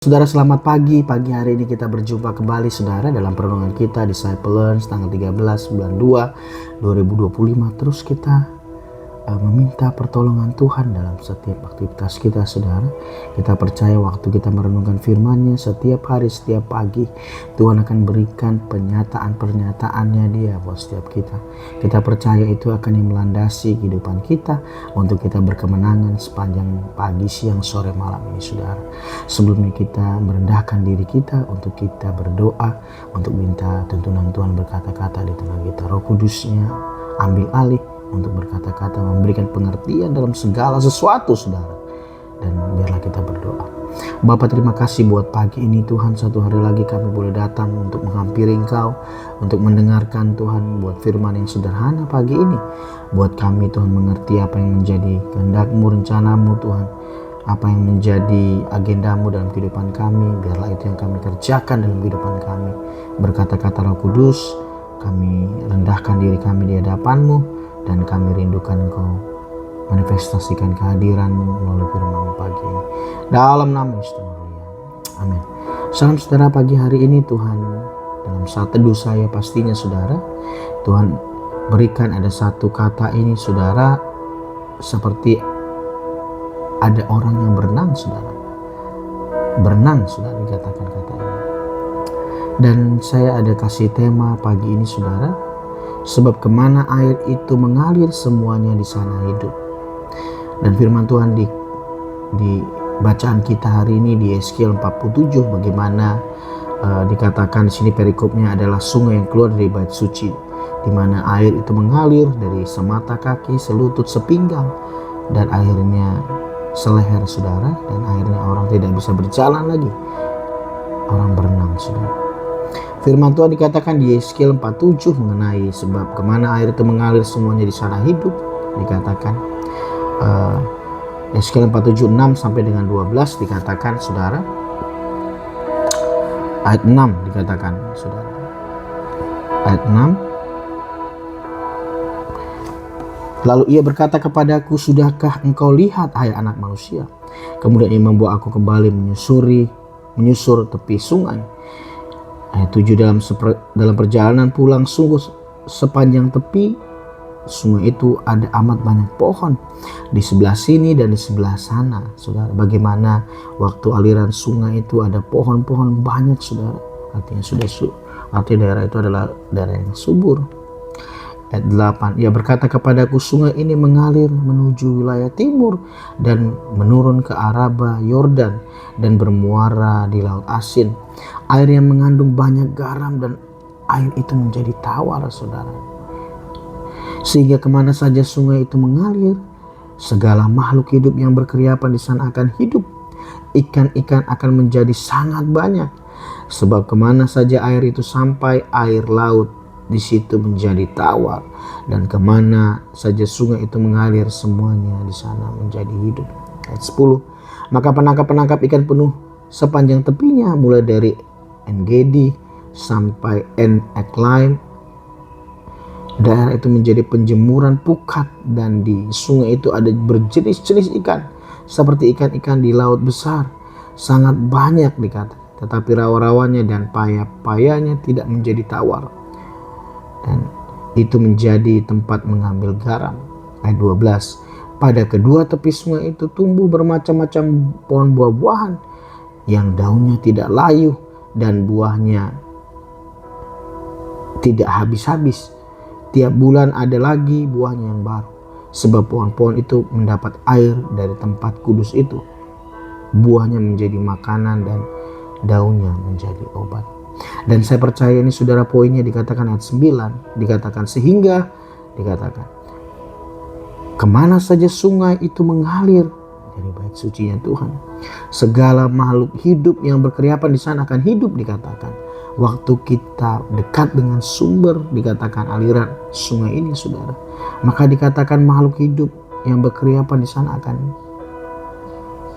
Saudara, selamat pagi. Pagi hari ini kita berjumpa kembali saudara dalam perenungan kita Disciple Learn tanggal 13 bulan 2 2025. Terus kita meminta pertolongan Tuhan dalam setiap aktivitas kita saudara. Kita percaya waktu kita merenungkan firman-Nya setiap hari, setiap pagi, Tuhan akan berikan pernyataan-pernyataannya Dia buat setiap kita. Kita percaya itu akan yang melandasi kehidupan kita untuk kita berkemenangan sepanjang pagi, siang, sore, malam ini saudara. Sebelumnya kita merendahkan diri kita untuk kita berdoa, untuk minta tuntunan Tuhan berkata-kata di tengah kita. Roh Kudus-Nya ambil alih untuk berkata-kata, memberikan pengertian dalam segala sesuatu saudara. Dan biarlah kita berdoa. Bapa, terima kasih buat pagi ini Tuhan, satu hari lagi kami boleh datang untuk menghampiri Engkau, untuk mendengarkan Tuhan buat firman yang sederhana pagi ini. Buat kami Tuhan mengerti apa yang menjadi kehendak-Mu, rencana-Mu Tuhan, apa yang menjadi agendamu dalam kehidupan kami. Biarlah itu yang kami kerjakan dalam kehidupan kami. Berkata-kata Roh Kudus, kami rendahkan diri kami di hadapan-Mu, dan kami rindukan Engkau manifestasikan kehadiran-Mu melalui firman-Mu pagi ini. Dalam nama Yesus Maria. Amin. Salam saudara, pagi hari ini Tuhan, dalam saat teduh saya pastinya saudara, Tuhan berikan ada satu kata ini saudara, seperti ada orang yang berenang saudara. Berenang saudara dikatakan kata ini. Dan saya ada kasih tema pagi ini saudara, sebab kemana air itu mengalir semuanya di sana hidup. Dan firman Tuhan di bacaan kita hari ini di Yeskiel 47, bagaimana dikatakan di sini perikopnya adalah sungai yang keluar dari bait suci, di mana air itu mengalir dari semata kaki, selutut, sepinggang, dan akhirnya seleher saudara, dan akhirnya orang tidak bisa berjalan lagi. Orang berenang saudara. Firman Tuhan dikatakan di Yeskiel 47 mengenai sebab kemana air itu mengalir semuanya di sana hidup. Dikatakan Yeskiel 47 6 sampai dengan 12 dikatakan saudara. Ayat 6 dikatakan saudara. Ayat 6. Lalu ia berkata kepadaku, sudahkah engkau lihat hai anak manusia? Kemudian ia membawa aku kembali menyusur tepi sungai. Ayat 7, dalam perjalanan pulang sungguh sepanjang tepi sungai itu ada amat banyak pohon di sebelah sini dan di sebelah sana saudara. Bagaimana waktu aliran sungai itu ada pohon-pohon banyak saudara. Artinya daerah itu adalah daerah yang subur. Ayat 8, ia berkata kepadaku, sungai ini mengalir menuju wilayah timur dan menurun ke Araba Yordan dan bermuara di Laut Asin. Air yang mengandung banyak garam, dan air itu menjadi tawar saudara. Sehingga kemana saja sungai itu mengalir, segala makhluk hidup yang berkeriapan di sana akan hidup. Ikan-ikan akan menjadi sangat banyak. Sebab kemana saja air itu sampai, air laut di situ menjadi tawar, dan kemana saja sungai itu mengalir semuanya di sana menjadi hidup. Ayat 10, maka penangkap-penangkap ikan penuh sepanjang tepinya, mulai dari En-Gedi sampai En-Eklaim. Daerah itu menjadi penjemuran pukat, dan di sungai itu ada berjenis-jenis ikan seperti ikan-ikan di laut besar, sangat banyak dikata. Tetapi rawa-rawanya dan paya-payanya tidak menjadi tawar, dan itu menjadi tempat mengambil garam. Ayat 12, pada kedua tepi sungai itu tumbuh bermacam-macam pohon buah-buahan yang daunnya tidak layu dan buahnya tidak habis-habis. Tiap bulan ada lagi buahnya yang baru, sebab pohon-pohon itu mendapat air dari tempat kudus itu. Buahnya menjadi makanan dan daunnya menjadi obat. Dan saya percaya ini saudara, poinnya dikatakan ayat 9, dikatakan sehingga dikatakan kemana saja sungai itu mengalir dari bait sucinya Tuhan, segala makhluk hidup yang berkeriapan di sana akan hidup. Dikatakan waktu kita dekat dengan sumber, dikatakan aliran sungai ini saudara, maka dikatakan makhluk hidup yang berkeriapan di sana akan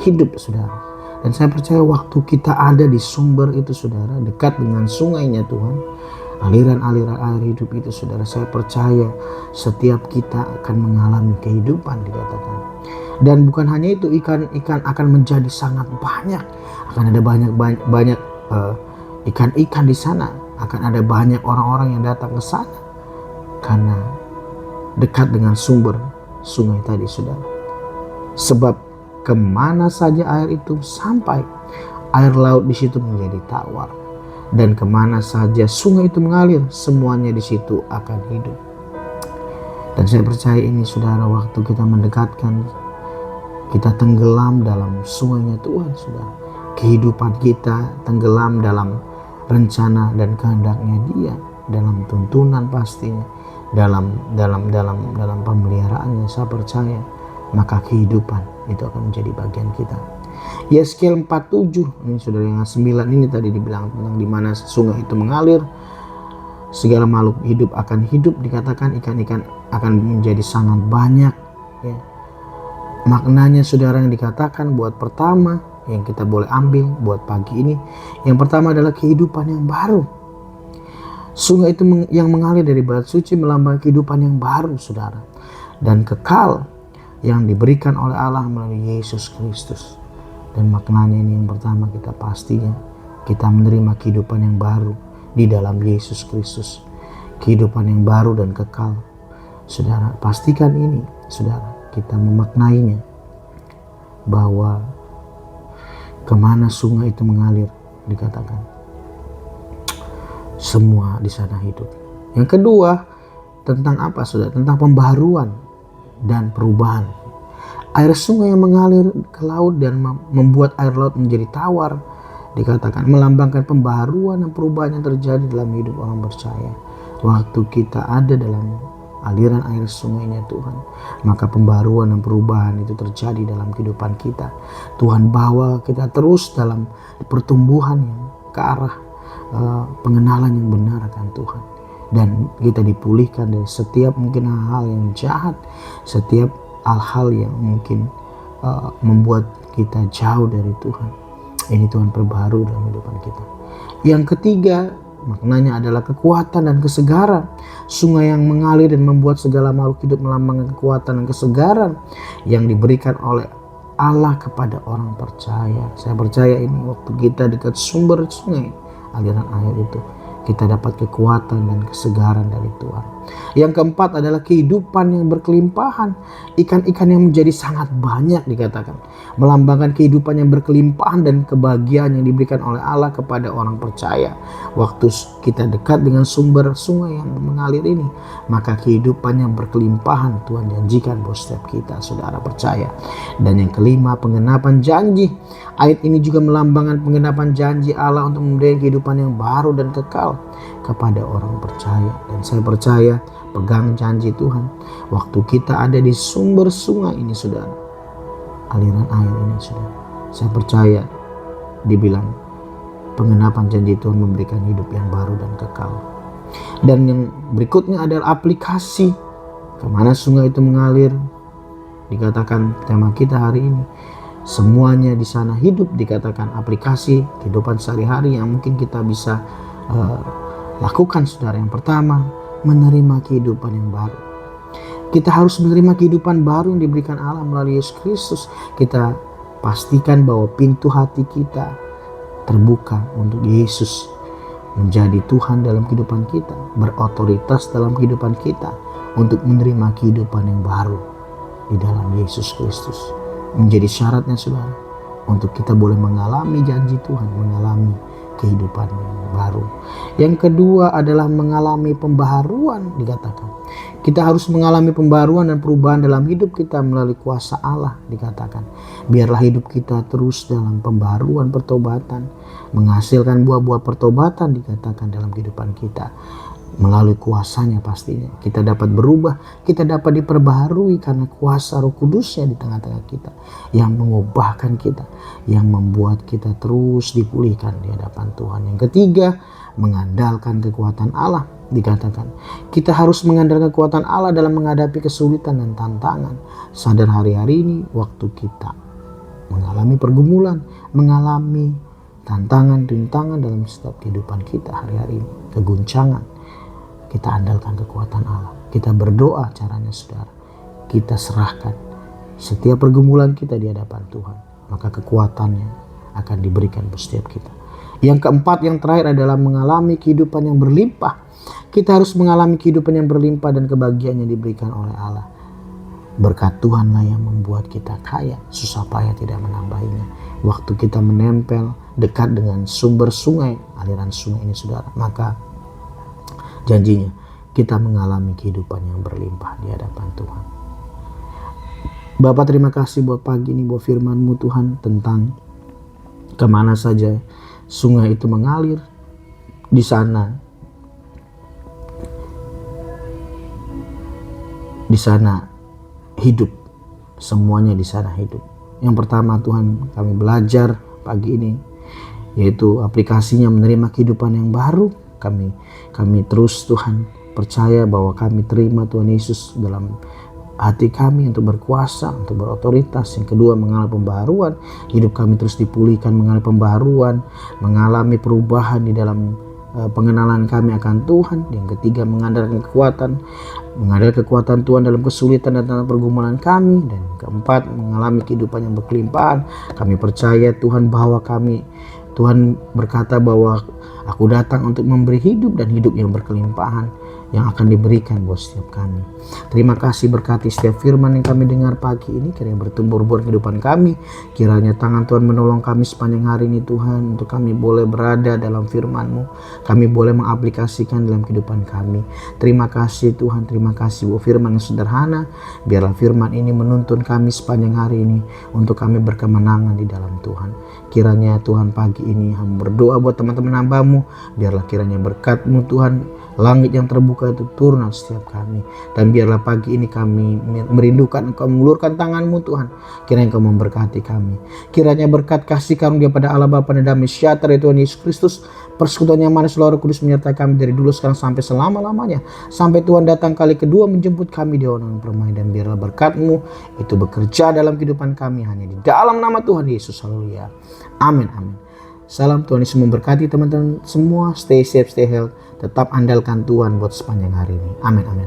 hidup saudara. Dan saya percaya waktu kita ada di sumber itu saudara, dekat dengan sungainya Tuhan, aliran-aliran air hidup itu saudara, saya percaya setiap kita akan mengalami kehidupan dikatakan. Dan bukan hanya itu, ikan-ikan akan menjadi sangat banyak. Akan ada banyak ikan-ikan di sana. Akan ada banyak orang-orang yang datang ke sana karena dekat dengan sumber sungai tadi, saudara. Sebab kemana saja air itu sampai, air laut di situ menjadi tawar. Dan kemana saja sungai itu mengalir, semuanya di situ akan hidup. Dan saya percaya ini, saudara, waktu kita mendekatkan, kita tenggelam dalam sungainya Tuhan, saudara. Kehidupan kita tenggelam dalam rencana dan kehendaknya Dia, dalam tuntunan pastinya, dalam pemeliharaannya. Saya percaya maka kehidupan itu akan menjadi bagian kita. Yeskiel 47, ini saudara, yang 9 ini tadi dibilang tentang di mana sungai itu mengalir, segala makhluk hidup akan hidup, dikatakan ikan-ikan akan menjadi sangat banyak, ya. Maknanya, saudara, yang dikatakan buat pertama yang kita boleh ambil buat pagi ini, yang pertama adalah kehidupan yang baru. Sungai itu yang mengalir dari bait suci melambangkan kehidupan yang baru, saudara, dan kekal yang diberikan oleh Allah melalui Yesus Kristus. Dan maknanya ini, yang pertama, kita pastinya kita menerima kehidupan yang baru di dalam Yesus Kristus, kehidupan yang baru dan kekal. Saudara, pastikan ini, saudara, kita memaknainya, bahwa kemana sungai itu mengalir, dikatakan semua di sana hidup. Yang kedua, tentang apa, saudara? Tentang pembaharuan dan perubahan. Air sungai yang mengalir ke laut dan membuat air laut menjadi tawar, dikatakan melambangkan pembaharuan dan perubahan yang terjadi dalam hidup orang percaya. Waktu kita ada dalam aliran air sungainya Tuhan, maka pembaharuan dan perubahan itu terjadi dalam kehidupan kita. Tuhan bawa kita terus dalam pertumbuhan yang ke arah pengenalan yang benar akan Tuhan, dan kita dipulihkan dari setiap mungkin hal-hal yang jahat, setiap hal-hal yang mungkin membuat kita jauh dari Tuhan. Ini Tuhan perbaharui dalam kehidupan kita. Yang ketiga, maknanya adalah kekuatan dan kesegaran. Sungai yang mengalir dan membuat segala makhluk hidup melambangkan kekuatan dan kesegaran yang diberikan oleh Allah kepada orang percaya. Saya percaya ini, waktu kita dekat sumber sungai, aliran air itu, kita dapat kekuatan dan kesegaran dari Tuhan. Yang keempat adalah kehidupan yang berkelimpahan. Ikan-ikan yang menjadi sangat banyak, dikatakan melambangkan kehidupan yang berkelimpahan dan kebahagiaan yang diberikan oleh Allah kepada orang percaya. Waktu kita dekat dengan sumber sungai yang mengalir ini, maka kehidupan yang berkelimpahan Tuhan janjikan buat setiap kita, saudara percaya. Dan yang kelima, penggenapan janji. Ayat ini juga melambangkan penggenapan janji Allah untuk memberikan kehidupan yang baru dan kekal kepada orang percaya. Dan saya percaya, pegang janji Tuhan. Waktu kita ada di sumber sungai ini, saudara, aliran air ini, saudara, saya percaya dibilang penggenapan janji Tuhan memberikan hidup yang baru dan kekal. Dan yang berikutnya adalah aplikasi. Kemana sungai itu mengalir, dikatakan tema kita hari ini, semuanya di sana hidup, dikatakan aplikasi kehidupan sehari-hari yang mungkin kita bisa lakukan, saudara. Yang pertama, menerima kehidupan yang baru. Kita harus menerima kehidupan baru yang diberikan Allah melalui Yesus Kristus. Kita pastikan bahwa pintu hati kita terbuka untuk Yesus menjadi Tuhan dalam kehidupan kita, berotoritas dalam kehidupan kita, untuk menerima kehidupan yang baru di dalam Yesus Kristus. Menjadi syaratnya, saudara, untuk kita boleh mengalami janji Tuhan, mengalami kehidupan yang baru. Yang kedua adalah mengalami pembaharuan, dikatakan. Kita harus mengalami pembaharuan dan perubahan dalam hidup kita melalui kuasa Allah, dikatakan. Biarlah hidup kita terus dalam pembaharuan pertobatan, menghasilkan buah-buah pertobatan, dikatakan, dalam kehidupan kita. Melalui kuasanya pastinya kita dapat berubah, kita dapat diperbaharui karena kuasa Roh Kudusnya di tengah-tengah kita, yang mengubahkan kita, yang membuat kita terus dipulihkan di hadapan Tuhan. Yang ketiga, mengandalkan kekuatan Allah, dikatakan. Kita harus mengandalkan kekuatan Allah dalam menghadapi kesulitan dan tantangan. Sadar hari-hari ini waktu kita mengalami pergumulan, mengalami tantangan, rintangan dalam setiap kehidupan kita hari-hari ini, keguncangan, kita andalkan kekuatan Allah. Kita berdoa caranya, saudara. Kita serahkan setiap pergumulan kita di hadapan Tuhan, maka kekuatannya akan diberikan buat setiap kita. Yang keempat, yang terakhir adalah mengalami kehidupan yang berlimpah. Kita harus mengalami kehidupan yang berlimpah dan kebahagiaan yang diberikan oleh Allah. Berkat Tuhanlah yang membuat kita kaya, susah payah tidak menambahinya. Waktu kita menempel dekat dengan sumber sungai, aliran sungai ini saudara, maka janjinya kita mengalami kehidupan yang berlimpah di hadapan Tuhan. Bapak, terima kasih buat pagi ini, buat firman-Mu Tuhan tentang kemana saja sungai itu mengalir, di sana hidup, semuanya di sana hidup. Yang pertama Tuhan, kami belajar pagi ini, yaitu aplikasinya menerima kehidupan yang baru. Kami terus Tuhan percaya bahwa kami terima Tuhan Yesus dalam hati kami untuk berkuasa, untuk berotoritas. Yang kedua, mengalami pembaharuan, hidup kami terus dipulihkan, mengalami pembaharuan, mengalami perubahan di dalam pengenalan kami akan Tuhan. Yang ketiga, mengandalkan kekuatan Tuhan dalam kesulitan dan dalam pergumulan kami. Dan keempat, mengalami kehidupan yang berkelimpahan. Kami percaya Tuhan bahwa Tuhan berkata bahwa aku datang untuk memberi hidup dan hidup yang berkelimpahan yang akan diberikan buat setiap kami. Terima kasih, berkati setiap firman yang kami dengar pagi ini, kiranya bertumbuh buat kehidupan kami. Kiranya tangan Tuhan menolong kami sepanjang hari ini Tuhan, untuk kami boleh berada dalam firman-Mu, kami boleh mengaplikasikan dalam kehidupan kami. Terima kasih Tuhan, terima kasih buat firman yang sederhana. Biarlah firman ini menuntun kami sepanjang hari ini untuk kami berkemenangan di dalam Tuhan. Kiranya Tuhan pagi ini hamba berdoa buat teman-teman hamba-Mu, biarlah kiranya berkat-Mu Tuhan, langit yang terbuka itu turun atas setiap kami. Dan biarlah pagi ini kami merindukan Engkau, mengulurkan tangan-Mu Tuhan. Kiranya Engkau memberkati kami. Kiranya berkat kasih karunia pada Allah Bapa dan damai sejahtera Tuhan Yesus Kristus, persekutuan yang manis Roh Kudus menyertai kami dari dulu sekarang sampai selama-lamanya. Sampai Tuhan datang kali kedua menjemput kami di awan permai. Dan biarlah berkat-Mu itu bekerja dalam kehidupan kami hanya di dalam nama Tuhan Yesus. Haleluya. Amin, amin. Salam, Tuhan Yesus memberkati teman-teman semua. Stay safe, stay healthy. Tetap andalkan Tuhan buat sepanjang hari ini. Amin, amin.